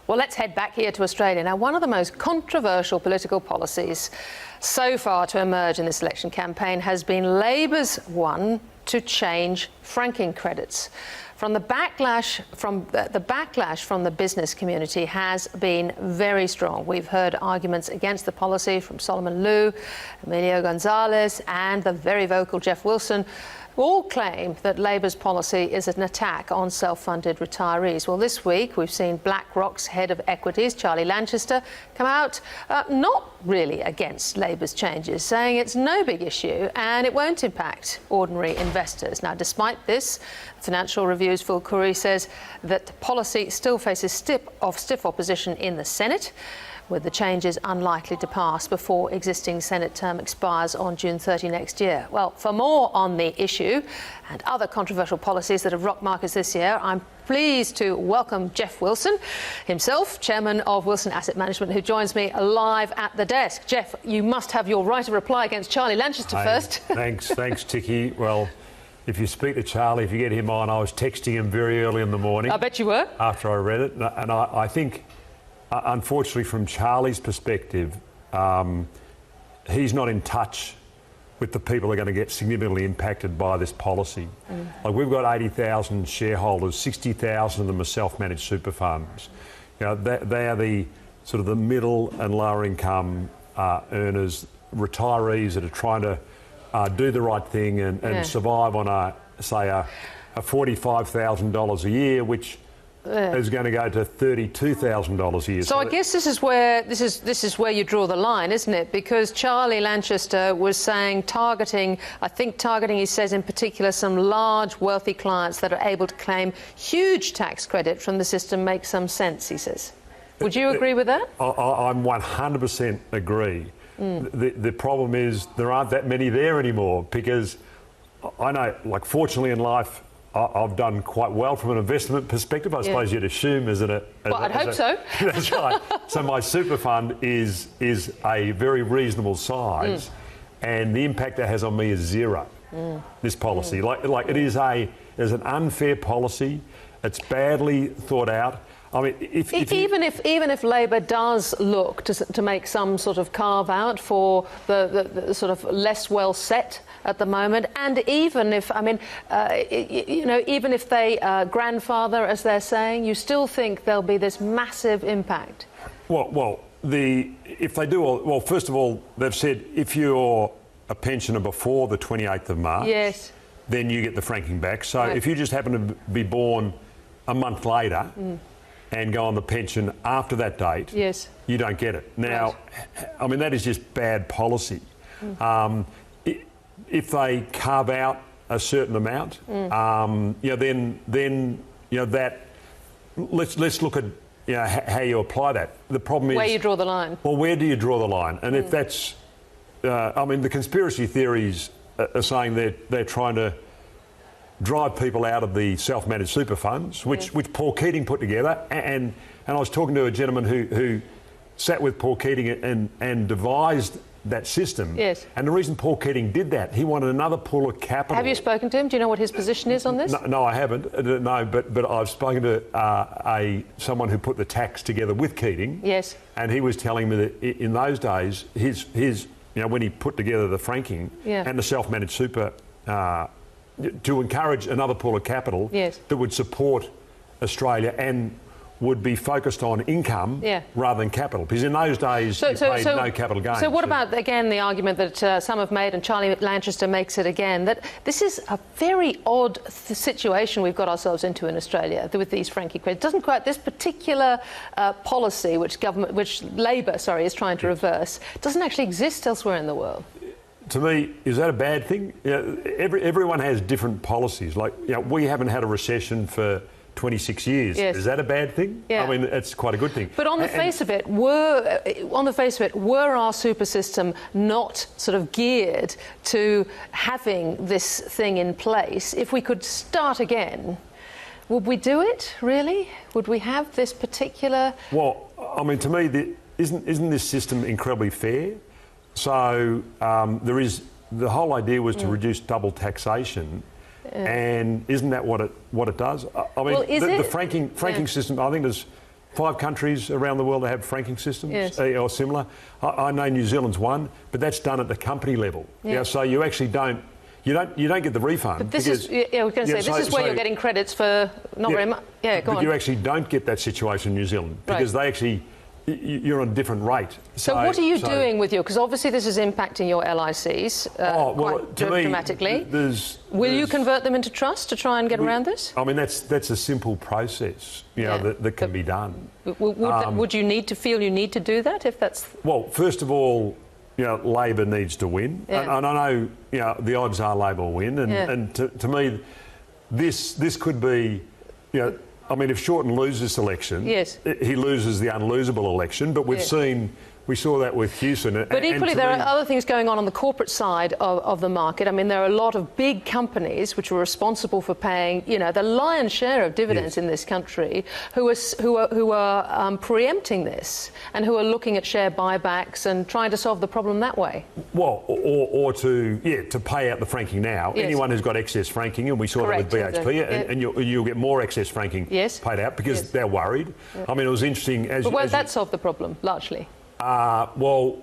Well, let's head back here to Australia. Now, one of the most controversial political policies so far to emerge in this election campaign has been Labor's one to change franking credits. The backlash from the business community has been very strong. We've heard arguments against the policy from Solomon Lew, Emilio Gonzalez, and the very vocal Geoff Wilson, who all claim that Labor's policy is an attack on self-funded retirees. Well, this week we've seen BlackRock's head of equities, Charlie Lanchester, come out not really against Labor's changes, saying it's no big issue and it won't impact ordinary investors. Now, despite this, Financial Review's Phil Currie says that policy still faces stiff opposition in the Senate, with the changes unlikely to pass before existing Senate term expires on June 30 next year. Well, for more on the issue and other controversial policies that have rocked markets this year, I'm pleased to welcome Geoff Wilson himself, Chairman of Wilson Asset Management, who joins me live at the desk. Geoff, you must have your right of reply against Charlie Lanchester first. Thanks, Tikki. Well, if you speak to Charlie, if you get him on, I was texting him very early in the morning. I bet you were. After I read it. And I think, unfortunately, from Charlie's perspective, he's not in touch with the people who are going to get significantly impacted by this policy. Like, we've got 80,000 shareholders, 60,000 of them are self-managed super funds. You know, they are the sort of the middle and lower income earners, retirees that are trying to do the right thing and survive on a $45,000 a year, which is going to go to $32,000 a year. So I guess this is where you draw the line, isn't it? Because Charlie Lanchester was saying targeting, he says in particular, some large wealthy clients that are able to claim huge tax credit from the system makes some sense, he says. Would you agree with that? I'm 100% agree. The problem is there aren't that many there anymore, because I know, like, fortunately in life, I've done quite well from an investment perspective. I suppose you'd assume, isn't it? Well, I'd hope so. That's right. So my super fund is a very reasonable size, and the impact that has on me is zero. This policy, like it is an unfair policy. It's badly thought out. I mean, even if Labor does look to make some sort of carve out for the sort of less well set at the moment, and even if even if they grandfather, as they're saying, you still think there'll be this massive impact? If they do, well, first of all, they've said if you're a pensioner before the 28th of March, then you get the franking back. So if you just happen to be born a month later and go on the pension after that date, you don't get it. Now, I mean, that is just bad policy. If they carve out a certain amount, then that. Let's look at how you apply that. The problem is where you draw the line. Well, where do you draw the line? And if that's, I mean, the conspiracy theories are saying they're trying to drive people out of the self-managed super funds, which Paul Keating put together, and I was talking to a gentleman who sat with Paul Keating and devised that system. And the reason Paul Keating did that, he wanted another pool of capital. Have you spoken to him? Do you know what his position is on this? No, I haven't. No, but I've spoken to someone who put the tax together with Keating. And he was telling me that in those days, his when he put together the franking and the self-managed super, to encourage another pool of capital that would support Australia and would be focused on income rather than capital, because in those days you paid no capital gains. So what about, again, the argument that some have made, and Charlie Lanchester makes it again, that this is a very odd situation we've got ourselves into in Australia with these franking credits? Doesn't quite, this particular policy which Labor is trying to reverse, doesn't actually exist elsewhere in the world. To me, is that a bad thing? Everyone has different policies. Like, we haven't had a recession for 26 years. Is that a bad thing? I mean, it's quite a good thing. But on the face of it, were our super system not sort of geared to having this thing in place? If we could start again, would we do it, really? Would we have this particular... Well, I mean, to me, isn't this system incredibly fair? So the whole idea was to reduce double taxation, and isn't that what it does? I mean, the franking system, I think there's 5 countries around the world that have franking systems or similar. I know New Zealand's one, but that's done at the company level. Yeah. So you actually don't get the refund. But this is, I was going to say, this is where you're getting credits for not very much. Yeah, go on. But you actually don't get that situation in New Zealand because they actually, you're on a different rate. So what are you doing with your, because obviously this is impacting your LICs quite dramatically. Will you convert them into trust to try and get around this? I mean, that's a simple process, that can be done. Would you need to feel you need to do that if that's... Well, first of all, Labor needs to win. And I know, the odds are Labor will win. And to me, this could be, I mean, if Shorten loses this election, he loses the unlosable election. But we saw that with Houston. But equally, there are other things going on the corporate side of the market. I mean, there are a lot of big companies which are responsible for paying, the lion's share of dividends in this country, who are preempting this and who are looking at share buybacks and trying to solve the problem that way. Well, or to pay out the franking now. Anyone who's got excess franking, and we saw that with BHP, and you'll get more excess franking paid out because they're worried. I mean, it was interesting. But won't that solve the problem largely? Well,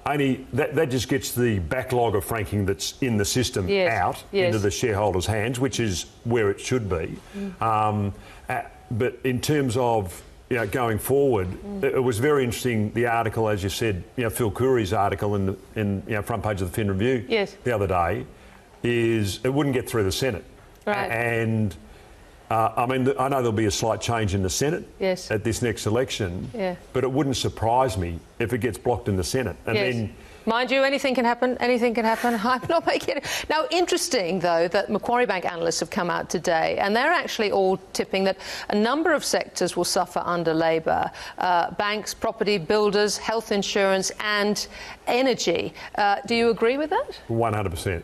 only that just gets the backlog of franking that's in the system out into the shareholders' hands, which is where it should be. But in terms of going forward, it was very interesting. The article, as you said, Phil Coorey's article in front page of the Fin Review the other day, is it wouldn't get through the Senate, and. I mean, I know there'll be a slight change in the Senate at this next election, but it wouldn't surprise me if it gets blocked in the Senate. And then, mind you, anything can happen. Anything can happen. I'm not making it. Now, interesting, though, that Macquarie Bank analysts have come out today, and they're actually all tipping that a number of sectors will suffer under Labor. Banks, property, builders, health insurance and energy. Do you agree with that? 100%.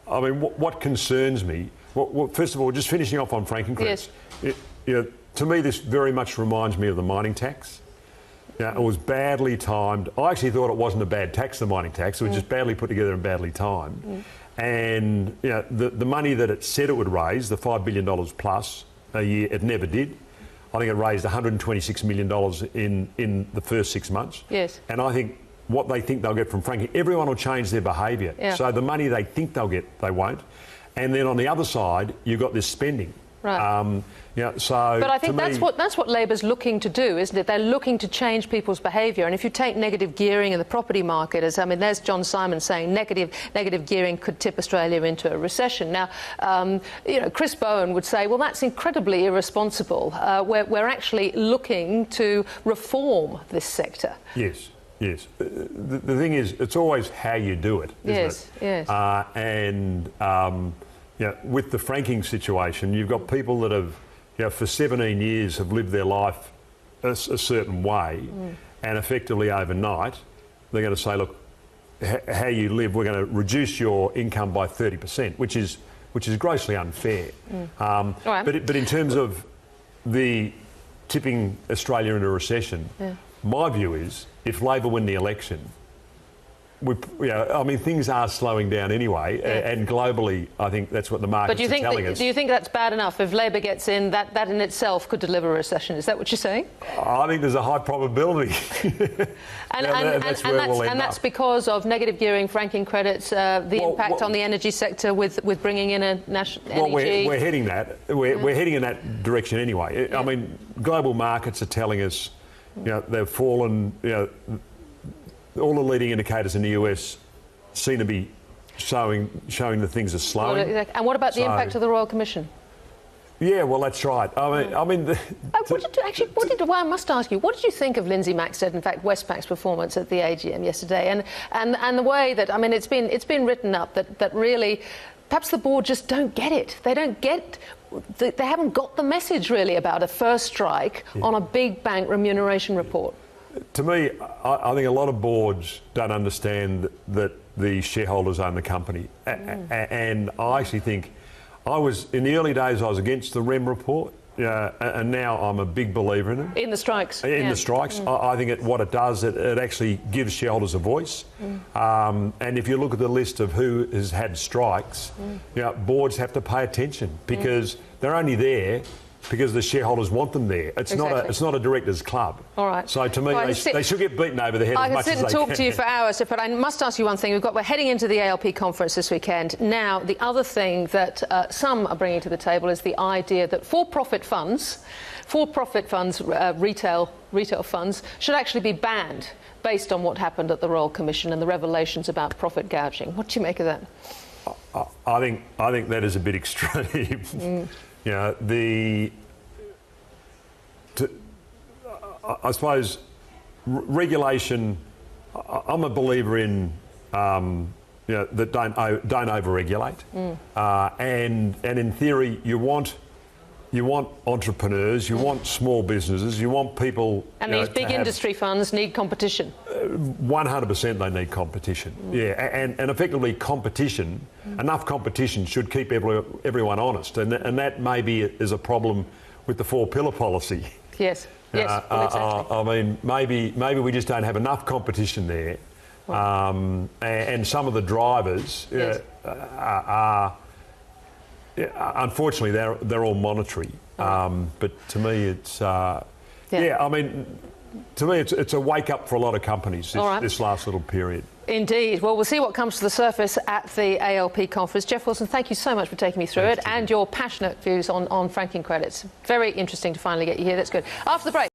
I mean, what concerns me... Well, first of all, just finishing off on franking credits. To me, this very much reminds me of the mining tax. It was badly timed. I actually thought it wasn't a bad tax, the mining tax. It was just badly put together and badly timed. And the money that it said it would raise, the $5 billion plus a year, it never did. I think it raised $126 million in the first 6 months. And I think what they think they'll get from franking, everyone will change their behaviour. So the money they think they'll get, they won't. And then on the other side, you've got this spending. But I think that's what Labor's looking to do, isn't it? They're looking to change people's behaviour. And if you take negative gearing in the property market, there's John Simon saying negative gearing could tip Australia into a recession. Now, Chris Bowen would say, well, that's incredibly irresponsible. We're actually looking to reform this sector. Yes. The thing is, it's always how you do it, isn't it? And with the franking situation, you've got people that have, for 17 years, have lived their life a certain way, and effectively overnight, they're going to say, look, how you live, we're going to reduce your income by 30%, which is grossly unfair. But in terms of the tipping Australia into a recession, my view is, if Labor win the election, things are slowing down anyway, and globally, I think that's what the markets are telling us. Do you think that's bad enough? If Labor gets in, that in itself could deliver a recession. Is that what you're saying? I think there's a high probability. And that's because of negative gearing, franking credits, the impact on the energy sector with bringing in a national energy. We're heading that. We're heading in that direction anyway. I mean, global markets are telling us, they've fallen. All the leading indicators in the US seem to be showing that things are slowing. And what about the impact of the Royal Commission? Yeah, well, that's right. I must ask you, what did you think of Lindsay Maxted, in fact, Westpac's performance at the AGM yesterday, and the way that, it's been written up that really, perhaps the board just don't get it. They haven't got the message really about a first strike on a big bank remuneration report. To me, I think a lot of boards don't understand that the shareholders own the company. And I actually think in the early days, I was against the REM report. And now I'm a big believer in it. In the strikes. The strikes. I think what it does, it actually gives shareholders a voice. And if you look at the list of who has had strikes, boards have to pay attention because they're only there because the shareholders want them there. It's not a directors' club. All right. So to me, they should get beaten over the head as much as they can. I can sit and talk to you for hours, but I must ask you one thing. We're heading into the ALP conference this weekend. Now, the other thing that some are bringing to the table is the idea that for-profit funds, retail funds, should actually be banned based on what happened at the Royal Commission and the revelations about profit gouging. What do you make of that? I think that is a bit extreme. You know, I suppose regulation. I'm a believer in that don't over-regulate, and in theory you want entrepreneurs, you want small businesses, you want people. And these big industry funds need competition. 100% they need competition. Yeah, and effectively competition, enough competition should keep everyone honest, and that maybe is a problem with the four-pillar policy. Yes, yes, well, exactly. I mean, maybe we just don't have enough competition there, and some of the drivers are unfortunately they're all monetary. But to me, it's I mean, to me, it's a wake-up for a lot of companies, this last little period. Indeed. Well, we'll see what comes to the surface at the ALP conference. Geoff Wilson, thank you so much for taking me through it and your passionate views on franking credits. Very interesting to finally get you here. That's good. After the break.